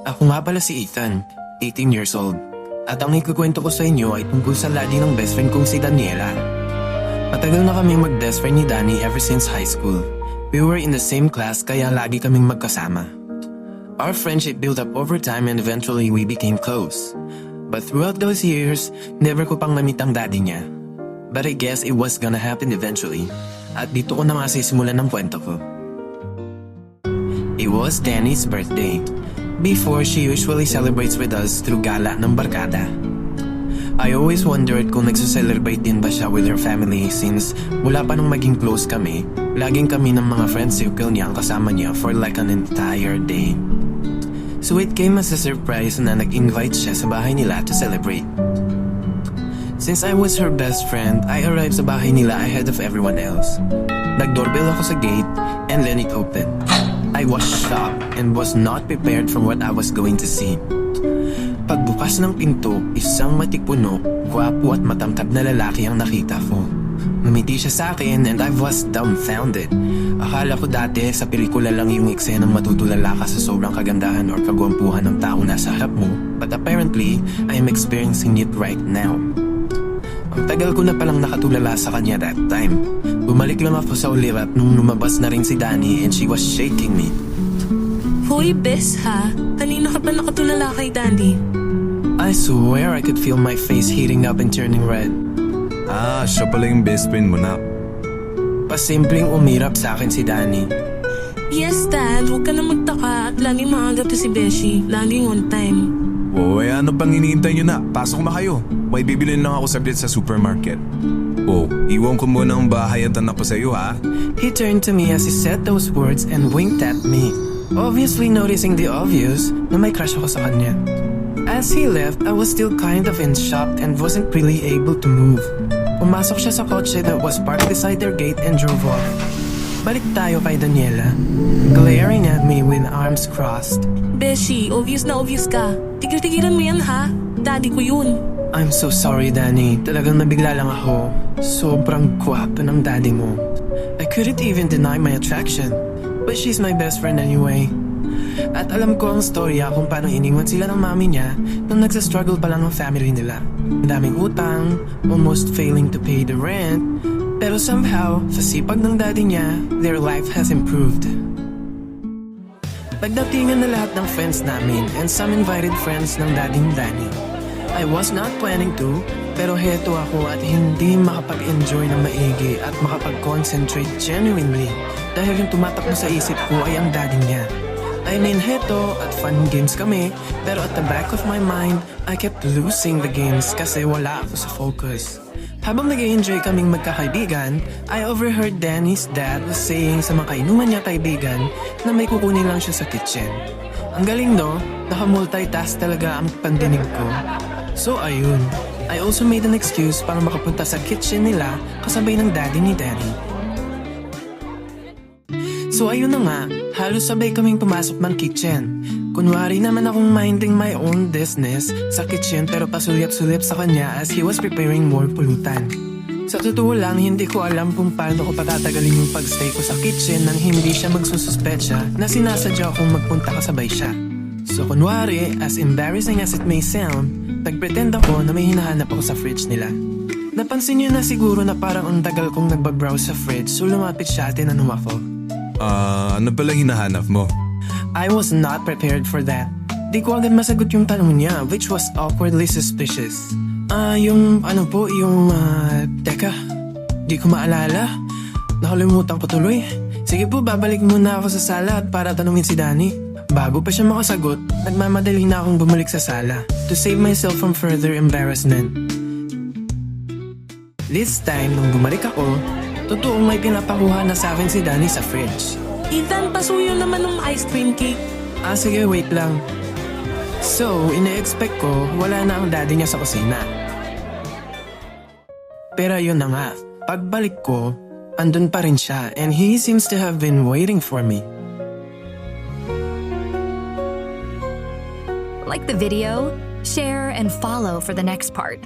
Ako nga pala si Ethan, 18 years old. At ang ikukwento ko sa inyo ay tungkol sa lagi ng best friend kong si Daniela. Matagal na kaming mag-best friend ni Danny ever since high school. We were in the same class kaya lagi kaming magkasama. Our friendship built up over time and eventually we became close. But throughout those years, never ko pang namit ang daddy niya. But I guess it was gonna happen eventually. At dito ko na nga sisimulan ng kwento ko. It was Danny's birthday. Before, she usually celebrates with us through gala ng barkada. I always wondered kung nagsa-celebrate din ba siya with her family since mula pa nung maging close kami, laging kami ng mga friend circle niya ang kasama niya for like an entire day. So it came as a surprise na nag-invite siya sa bahay nila to celebrate. Since I was her best friend, I arrived sa bahay nila ahead of everyone else. Nag-doorbell ako sa gate and then it opened. I was shocked and was not prepared for what I was going to see. Pagbukas ng pinto, isang matipuno, gwapo at matamtab na lalaki ang nakita ko. Ngumiti siya sa akin and I was dumbfounded. Akala ko dati sa pelikula lang yung eksenang matutulala ka sa sobrang kagandahan or kagwampuhan ng tao nasa harap mo, but apparently, I am experiencing it right now. Ang tagal ko na palang nakatulala sa kanya that time. Bumalik lang ako sa ulirap nung lumabas na rin si Danny and she was shaking me. Hoy, bes ha? Kanina ka pa nakatulala kay Danny? I swear I could feel my face heating up and turning red. Siya pala yung best friend mo na. Pasimpleng umirap sa akin si Danny. Yes, Dad. Huwag ka na magtaka at laging maagap to si Beshi. Laging on time. Ano bang iniintay nyo na? Pasok na kayo. May bibilin lang ako saglit sa supermarket. Iwan ko muna ang bahay at anak ko sa iyo, ha? He turned to me as he said those words and winked at me. Obviously noticing the obvious na may crush ako sa kanya. As he left, I was still kind of in shock and wasn't really able to move. Pumasok siya sa kotse that was parked beside their gate and drove off. Balik tayo kay Daniela, glaring at me with arms crossed. Beshi, obvious na obvious ka. Tigil-tigilan mo yan ha? Daddy ko yun. I'm so sorry, Danny. Talagang nabigla lang ako. Sobrang gwapo ng daddy mo. I couldn't even deny my attraction. But she's my best friend anyway. At alam ko ang storya kung paano iniwan sila ng mami niya nung nagsastruggle pa lang ang family nila. Daming utang, almost failing to pay the rent. Pero somehow, sa sipag ng daddy niya, their life has improved. Pagdatingan na lahat ng friends namin and some invited friends ng dading Danny. I was not planning to, pero heto ako at hindi makapag-enjoy ng maigi at makapag-concentrate genuinely dahil yung tumatakbo sa isip ko ay ang daddy niya. I mean, heto at fun games kami, pero at the back of my mind, I kept losing the games kasi wala ako sa focus. Habang nag-enjoy kaming magkakaibigan, I overheard Danny's dad was saying sa mga kainuman niya kaibigan na may kukunin lang siya sa kitchen. Ang galing no, naka-multitask talaga ang pandinig ko. So ayun, I also made an excuse para makapunta sa kitchen nila kasabay ng daddy ni Danny. So ayun na nga, halos sabay kaming pumasok ng kitchen. Kunwari naman akong minding my own business sa kitchen pero pasulyap-sulyap sa kanya as he was preparing more pulutan. Sa totoo lang, hindi ko alam kung paano ko patatagalin yung pagstay ko sa kitchen nang hindi siya magsususpetsya na sinasadya akong magpunta kasabay siya. So kunwari, as embarrassing as it may sound, nagpretend ako na may hinahanap ako sa fridge nila. Napansin niyo na siguro na parang ang tagal kong nagbabrowse sa fridge so lumapit siya at tinanong ako. Ano palang hinahanap mo? I was not prepared for that. Di ko agad masagot yung tanong niya, which was awkwardly suspicious. Teka, di ko maalala. Nakalimutan ko tuloy. Sige po, babalik muna ako sa sala para tanungin si Danny. Bago pa siya makasagot, nagmamadali na akong bumalik sa sala to save myself from further embarrassment. This time, nung bumalik ako, totoong may pinapakuha na sa akin si Danny sa fridge. Ethan, pasuyo naman ng ice cream cake. Sige, wait lang. So, ine-expect ko, wala na ang daddy niya sa kusina. Pero yun na nga, pagbalik ko, andun pa rin siya and he seems to have been waiting for me. Like the video, share, and follow for the next part.